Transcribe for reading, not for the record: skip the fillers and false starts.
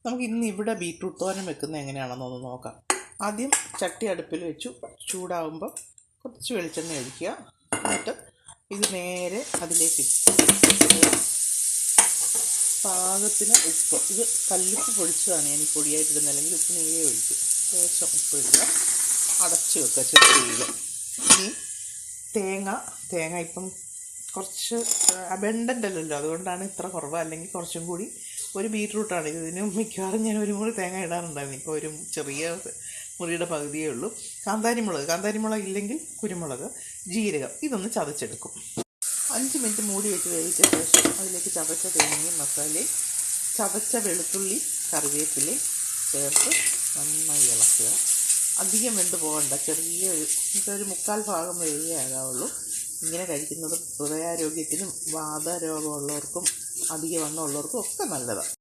നമുക്ക് ഇന്ന് ഇവിടെ ബീറ്റ്റൂട്ട് തോരൻ വെക്കുന്നത് എങ്ങനെയാണെന്നൊന്ന് നോക്കാം. ആദ്യം ചട്ടി അടുപ്പിൽ വെച്ചു. ചൂടാകുമ്പോൾ കുറച്ച് വെളിച്ചെണ്ണ ഒഴിക്കുക. എന്നിട്ട് ഇത് നേരെ അതിലേക്ക് പാകത്തിന് ഉപ്പ്, ഇത് കല്ലുപ്പ് പൊടിച്ചതാണ് ഞാൻ ഈ പൊടിയായിട്ടിടുന്നത്, അല്ലെങ്കിൽ ഉപ്പ് നേരെ ഒഴിക്കും. ശേഷം ഉപ്പ് ഇടുക, അടച്ചു വെക്കുക ചെറിയ. ഇനി തേങ്ങ ഇപ്പം കുറച്ച് അബണ്ടൻ്റ് അല്ലല്ലോ, അതുകൊണ്ടാണ് ഇത്ര കുറവ്. അല്ലെങ്കിൽ കുറച്ചും കൂടി, ഒരു ബീറ്റ്റൂട്ടാണ് ഇതിന് മിക്കവാറും ഞാൻ ഒരു മുറി തേങ്ങ ഇടാറുണ്ടായിരുന്നു. ഇപ്പോൾ ഒരു ചെറിയ മുറിയുടെ പകുതിയേ ഉള്ളൂ. കാന്താരിമുളക് ഇല്ലെങ്കിൽ കുരുമുളക്, ജീരകം ഇതൊന്ന് ചതച്ചെടുക്കും. 5 മിനിറ്റ് മൂടി വെച്ച് വേവിച്ച ശേഷം അതിലേക്ക് ചതച്ച തേങ്ങയും മസാലയും ചതച്ച വെളുത്തുള്ളി കറിവേപ്പിലയും ചേർത്ത് നന്നായി ഇളക്കുക. അധികം വെന്ത് പോകണ്ട, ചെറിയൊരു 3/4 ഭാഗം വേവിയേ ആകാവുള്ളൂ. ഇങ്ങനെ കഴിക്കുന്നത് ഹൃദയാരോഗ്യത്തിനും വാതരോഗമുള്ളവർക്കും അധിക വണ്ണമുള്ളവർക്കും ഒക്കെ നല്ലതാണ്.